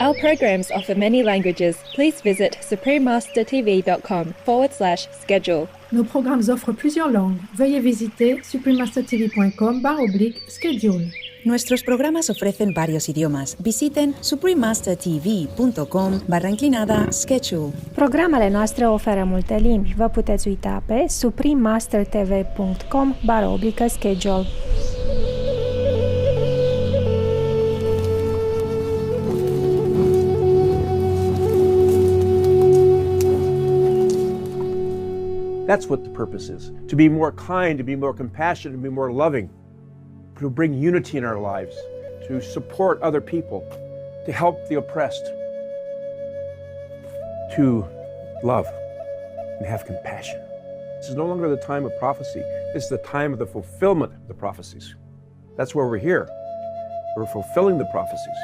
Our programs offer many languages. Please visit suprememastertv.com/schedule. Nos programmes offrent plusieurs langues. Veuillez visiter suprememastertv.com/schedule. Nuestros programas ofrecen varios idiomas. Visiten suprememastertv.com/schedule. Programele noastre oferă multe limbi. Vă puteți uita pe suprememastertv.com/schedule. That's what the purpose is. To be more kind, to be more compassionate, to be more loving, to bring unity in our lives, to support other people, to help the oppressed, to love and have compassion. This is no longer the time of prophecy. This is the time of the fulfillment of the prophecies. That's where we're here. We're fulfilling the prophecies.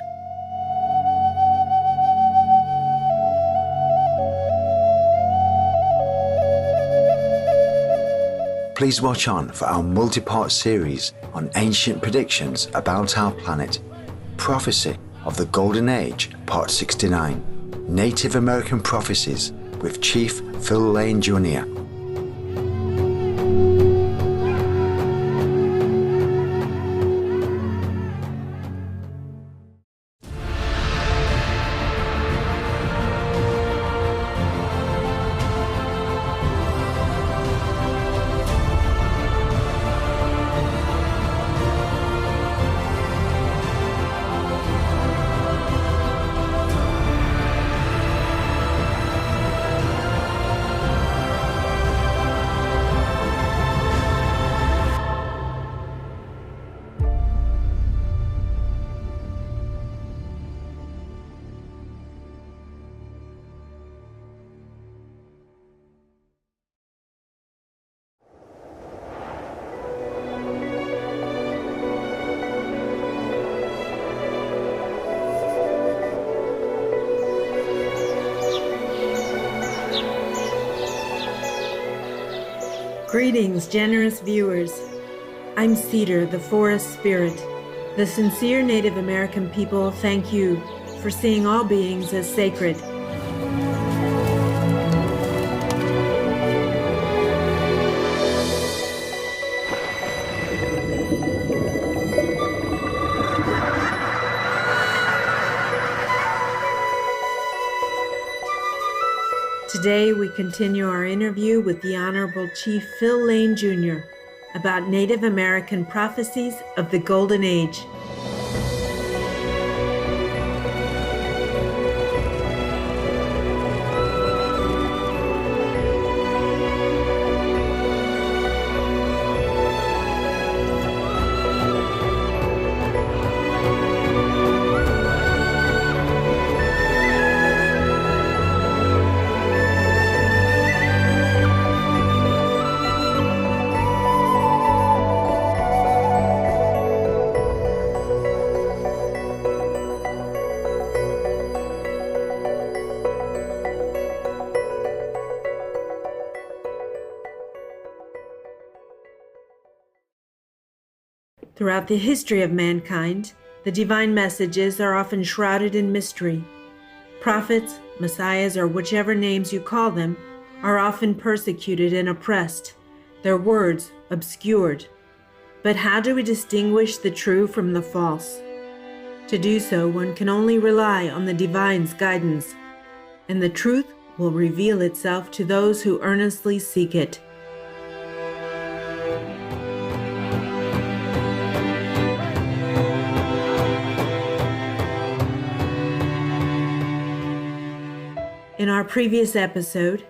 Please watch on for our multi-part series on ancient predictions about our planet. Prophecy of the Golden Age, Part 69. Native American Prophecies with Chief Phil Lane Jr. Greetings, generous viewers. I'm Cedar, the forest spirit. The sincere Native American people thank you for seeing all beings as sacred. Today, we continue our interview with the Honorable Chief Phil Lane Jr. about Native American prophecies of the Golden Age. Throughout the history of mankind, the divine messages are often shrouded in mystery. Prophets, messiahs, or whichever names you call them, are often persecuted and oppressed, their words obscured. But how do we distinguish the true from the false? To do so, one can only rely on the divine's guidance, and the truth will reveal itself to those who earnestly seek it. In our previous episode,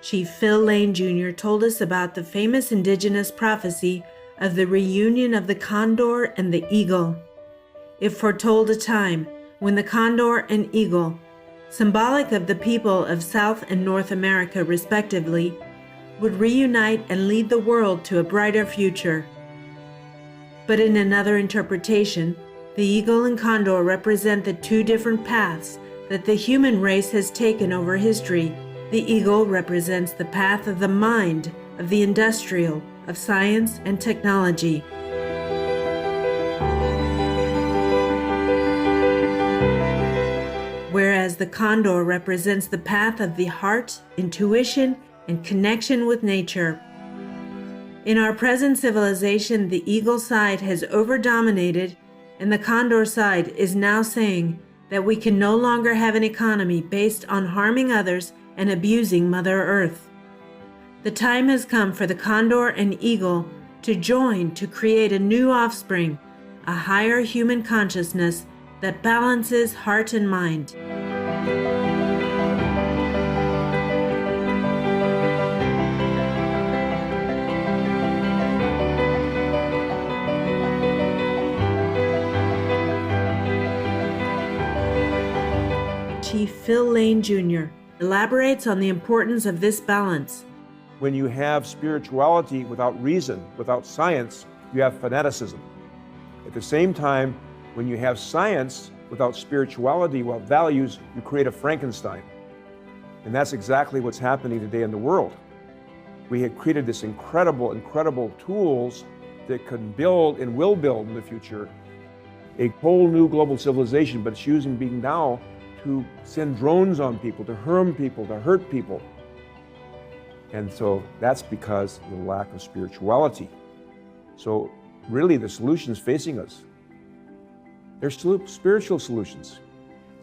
Chief Phil Lane Jr. told us about the famous Indigenous prophecy of the reunion of the condor and the eagle. It foretold a time when the condor and eagle, symbolic of the people of South and North America respectively, would reunite and lead the world to a brighter future. But in another interpretation, the eagle and condor represent the two different paths that the human race has taken over history. The eagle represents the path of the mind, of the industrial, of science and technology. the condor represents the path of the heart, intuition, and connection with nature. In our present civilization, the eagle side has over-dominated, and the condor side is now saying that we can no longer have an economy based on harming others and abusing Mother Earth. The time has come for the condor and eagle to join to create a new offspring, a higher human consciousness that balances heart and mind. Chief Phil Lane Jr. elaborates on the importance of this balance. When you have spirituality without reason, without science, you have fanaticism. At the same time, when you have science without spirituality, without values, you create a Frankenstein. And that's exactly what's happening today in the world. We have created this incredible tools that can build and will build in the future a whole new global civilization, but it's being now to send drones on people, to harm people, to hurt people. And so that's because of the lack of spirituality. So really the solutions facing us, they're still spiritual solutions.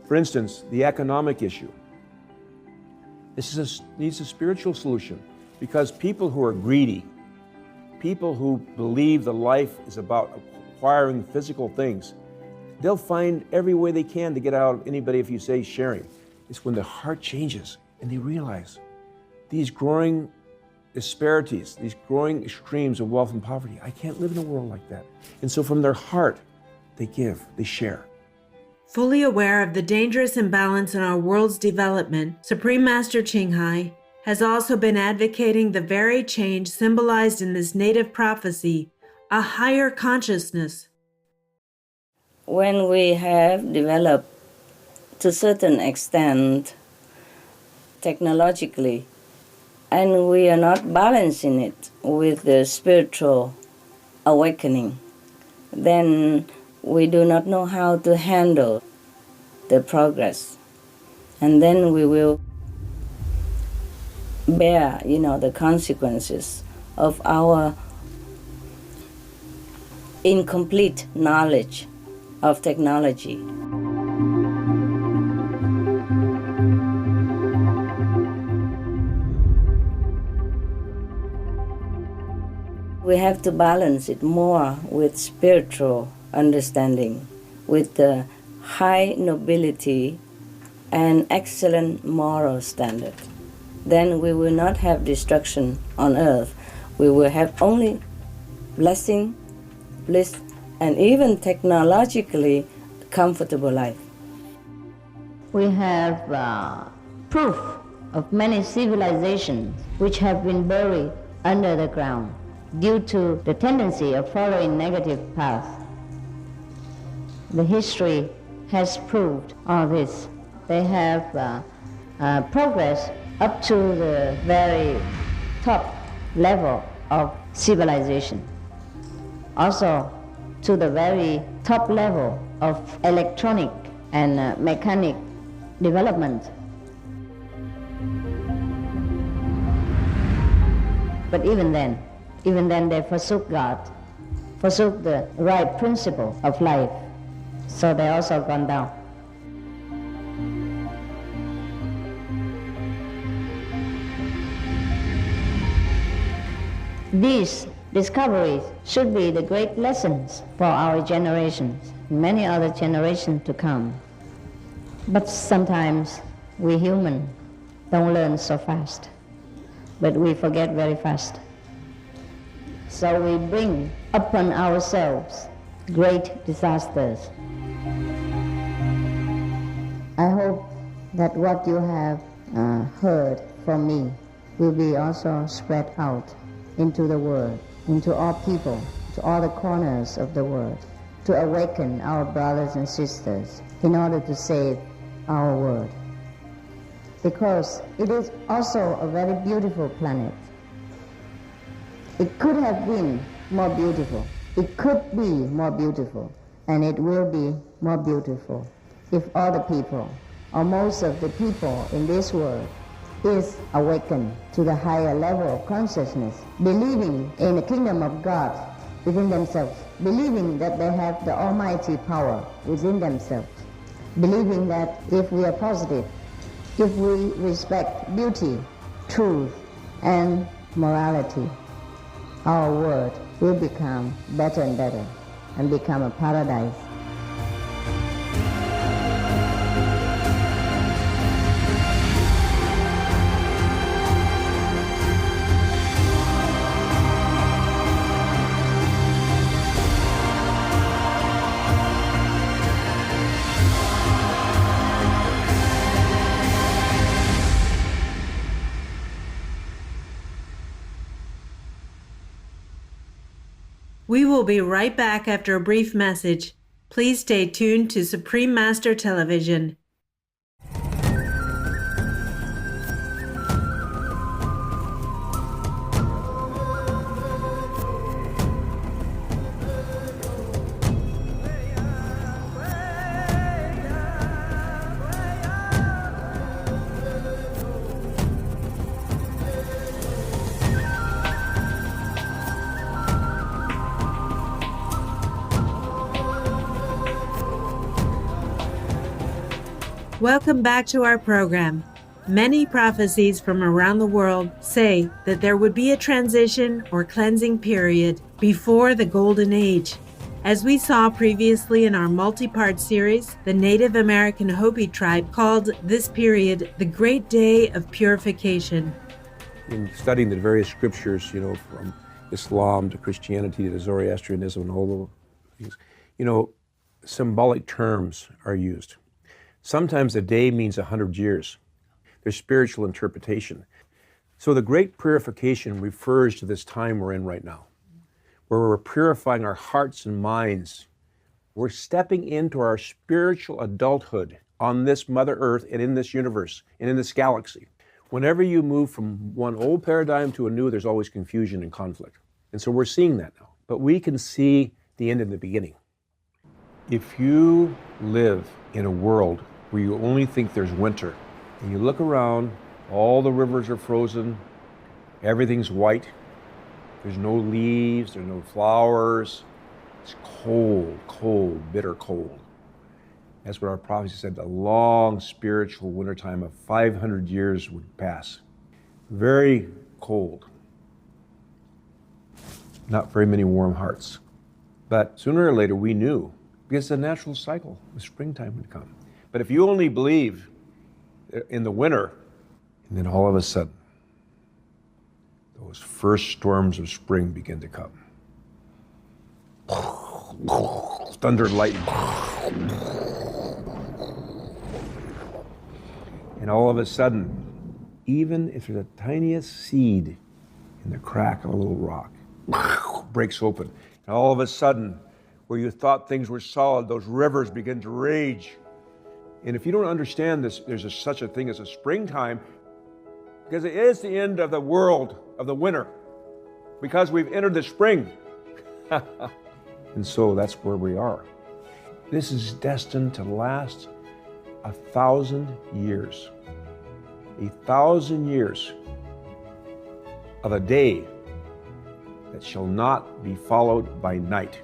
For instance, the economic issue. This needs a spiritual solution because people who are greedy, people who believe that life is about acquiring physical things, they'll find every way they can to get out of anybody if you say sharing. It's when the heart changes and they realize these growing disparities, these growing extremes of wealth and poverty, I can't live in a world like that. And so from their heart, they give, they share. Fully aware of the dangerous imbalance in our world's development, Supreme Master Ching Hai has also been advocating the very change symbolized in this native prophecy, a higher consciousness. When we have developed to a certain extent technologically, and we are not balancing it with the spiritual awakening, then we do not know how to handle the progress. And then we will bear, the consequences of our incomplete knowledge of technology. We have to balance it more with spiritual understanding, with the high nobility and excellent moral standard. Then we will not have destruction on earth. We will have only blessing, bliss, and even technologically comfortable life. We have proof of many civilizations which have been buried under the ground due to the tendency of following negative paths. The history has proved all this. They have progressed up to the very top level of civilization. Also to the very top level of electronic and mechanic development. But even then they forsook God, forsook the right principle of life. So they also gone down. These discoveries should be the great lessons for our generations, many other generations to come. But sometimes we human don't learn so fast, but we forget very fast. So we bring upon ourselves great disasters. I hope that what you have heard from me will be also spread out into the world, into all people, to all the corners of the world, to awaken our brothers and sisters in order to save our world. Because it is also a very beautiful planet. It could have been more beautiful. It could be more beautiful, and it will be more beautiful if all the people or most of the people in this world, is awakened to the higher level of consciousness, believing in the kingdom of God within themselves, believing that they have the almighty power within themselves, believing that if we are positive, if we respect beauty, truth, and morality, our world will become better and better and become a paradise. We will be right back after a brief message. Please stay tuned to Supreme Master Television. Welcome back to our program. Many prophecies from around the world say that there would be a transition or cleansing period before the Golden Age. As we saw previously in our multi-part series, the Native American Hopi tribe called this period the Great Day of Purification. In studying the various scriptures, from Islam to Christianity to Zoroastrianism and all those things, symbolic terms are used. Sometimes a day means 100 years. There's spiritual interpretation. So the Great Purification refers to this time we're in right now, where we're purifying our hearts and minds. We're stepping into our spiritual adulthood on this Mother Earth and in this universe and in this galaxy. Whenever you move from one old paradigm to a new, there's always confusion and conflict. And so we're seeing that now. But we can see the end in the beginning. If you live in a world where you only think there's winter, and you look around, all the rivers are frozen, everything's white, there's no leaves, there's no flowers, it's cold, cold, bitter cold. That's what our prophecy said, the long spiritual wintertime of 500 years would pass. Very cold. Not very many warm hearts. But sooner or later we knew, because it's a natural cycle, the springtime would come. But if you only believe in the winter, and then all of a sudden, those first storms of spring begin to come. Thunder, lightning. And all of a sudden, even if there's the tiniest seed in the crack of a little rock, breaks open. And all of a sudden, where you thought things were solid, those rivers begin to rage. And if you don't understand this, there's such a thing as a springtime, because it is the end of the world, of the winter, because we've entered the spring. And so that's where we are. This is destined to last 1,000 years. 1,000 years of a day that shall not be followed by night.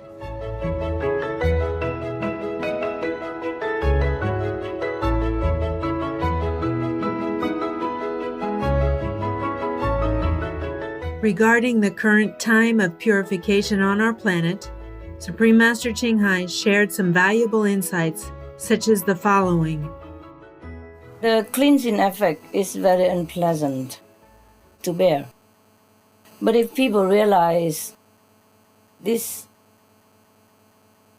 Regarding the current time of purification on our planet, Supreme Master Ching Hai shared some valuable insights, such as the following. The cleansing effect is very unpleasant to bear. But if people realize this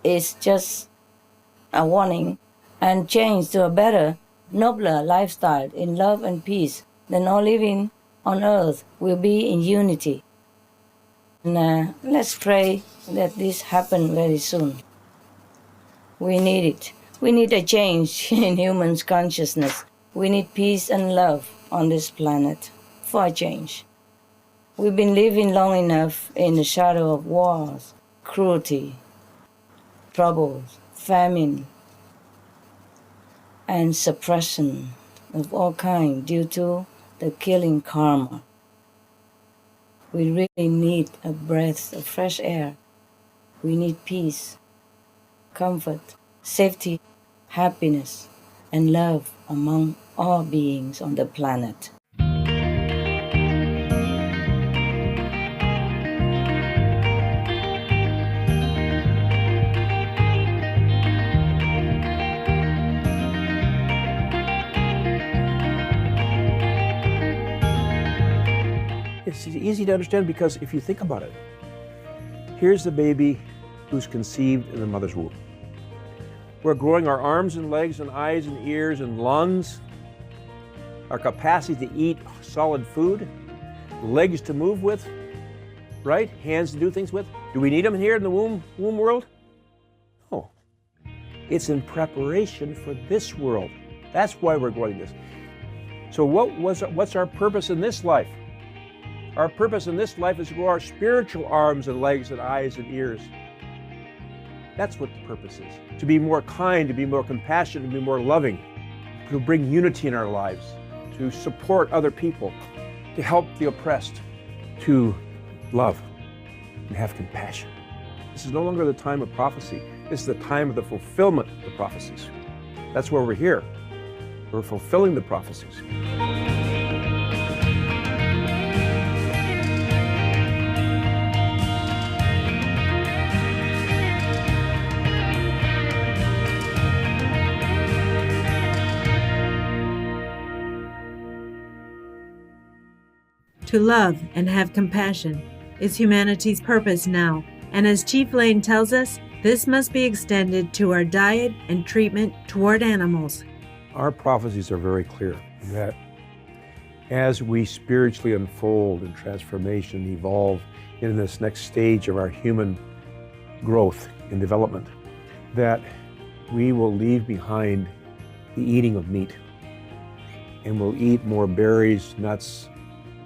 is just a warning and change to a better, nobler lifestyle in love and peace, then all living on earth will be in unity. And let's pray that this happen very soon. We need it. We need a change in humans' consciousness. We need peace and love on this planet for a change. We've been living long enough in the shadow of wars, cruelty, troubles, famine. and suppression of all kind due to the killing karma. We really need a breath of fresh air. We need peace, comfort, safety, happiness, and love among all beings on the planet. It's easy to understand because if you think about it, here's the baby who's conceived in the mother's womb. We're growing our arms and legs and eyes and ears and lungs, our capacity to eat solid food, legs to move with, right? Hands to do things with. Do we need them here in the womb world? No. It's in preparation for this world. That's why we're going this. So what's our purpose in this life? Our purpose in this life is to grow our spiritual arms and legs and eyes and ears. That's what the purpose is. To be more kind, to be more compassionate, to be more loving, to bring unity in our lives, to support other people, to help the oppressed, to love and have compassion. This is no longer the time of prophecy. This is the time of the fulfillment of the prophecies. That's where we're here. We're fulfilling the prophecies. To love and have compassion is humanity's purpose now, and as Chief Lane tells us, this must be extended to our diet and treatment toward animals. Our prophecies are very clear that as we spiritually unfold in transformation, evolve in this next stage of our human growth and development, that we will leave behind the eating of meat and we'll eat more berries, nuts,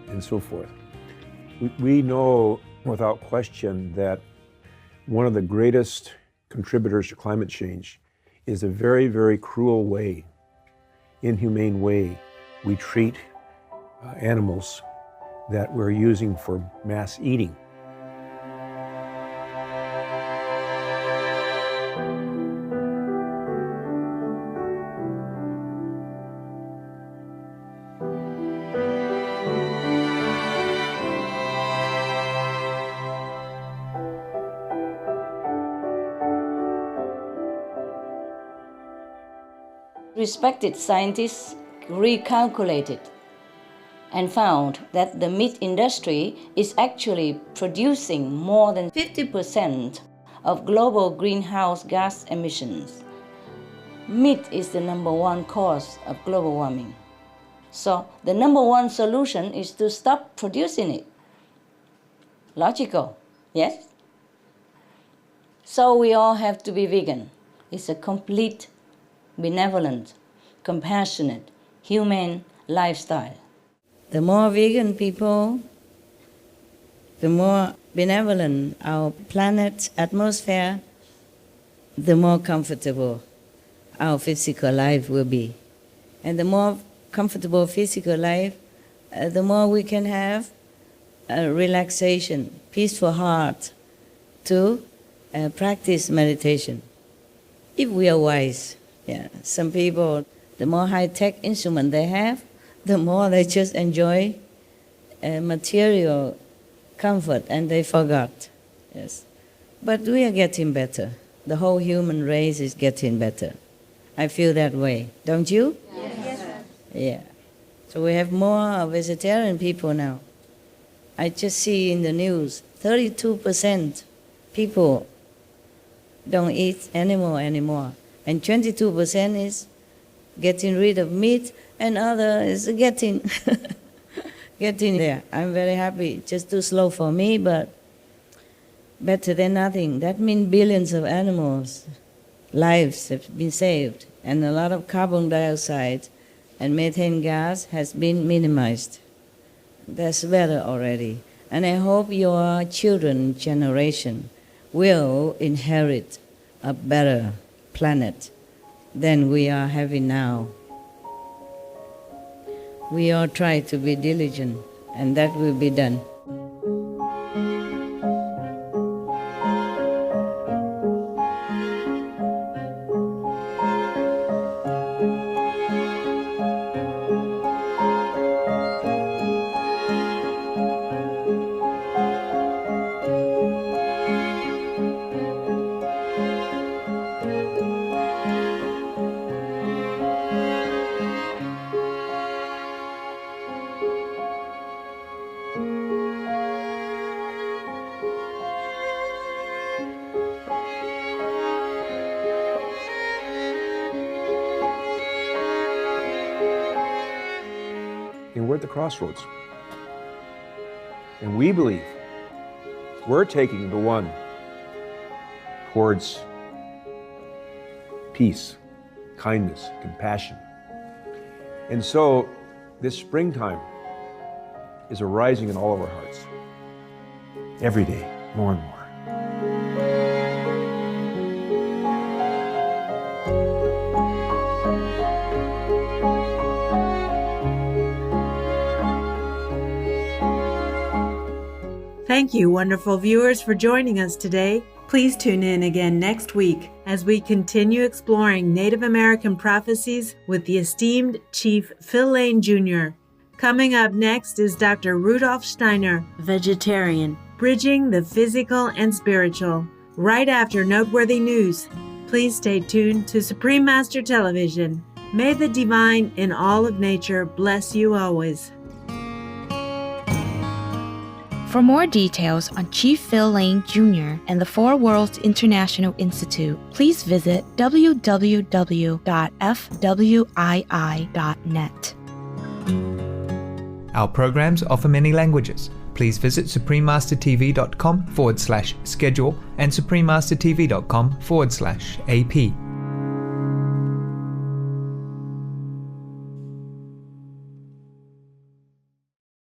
and so forth. We know without question that one of the greatest contributors to climate change is a very, very cruel way, inhumane way we treat animals that we're using for mass eating. Respected scientists recalculated and found that the meat industry is actually producing more than 50% of global greenhouse gas emissions. Meat is the number one cause of global warming. So the number one solution is to stop producing it. Logical, yes? So we all have to be vegan. It's a complete, benevolent, compassionate, humane lifestyle. The more vegan people, the more benevolent our planet's atmosphere, the more comfortable our physical life will be. And the more comfortable physical life, the more we can have a relaxation, peaceful heart to practice meditation. If we are wise, some people, the more high-tech instrument they have, the more they just enjoy material comfort and they forgot. Yes, but we are getting better. The whole human race is getting better. I feel that way, don't you? Yes. Yeah. So we have more vegetarian people now. I just see in the news, 32% people don't eat animal anymore, and 22% is getting rid of meat, and other is getting there. I'm very happy. Just too slow for me, but better than nothing. That means billions of animals' lives have been saved, and a lot of carbon dioxide and methane gas has been minimized. That's better already. And I hope your children's generation will inherit a better planet than we are having now. We all try to be diligent, and that will be done. And we're at the crossroads. And we believe we're taking the one towards peace, kindness, compassion. And so this springtime is arising in all of our hearts. Every day, more and more. Thank you, wonderful viewers, for joining us today. Please tune in again next week as we continue exploring Native American prophecies with the esteemed Chief Phil Lane Jr. Coming up next is Dr. Rudolf Steiner, vegetarian, bridging the physical and spiritual. Right after noteworthy news, please stay tuned to Supreme Master Television. May the divine in all of nature bless you always. For more details on Chief Phil Lane Jr. and the Four Worlds International Institute, please visit www.fwii.net. Our programs offer many languages. Please visit suprememastertv.com/schedule and suprememastertv.com/AP.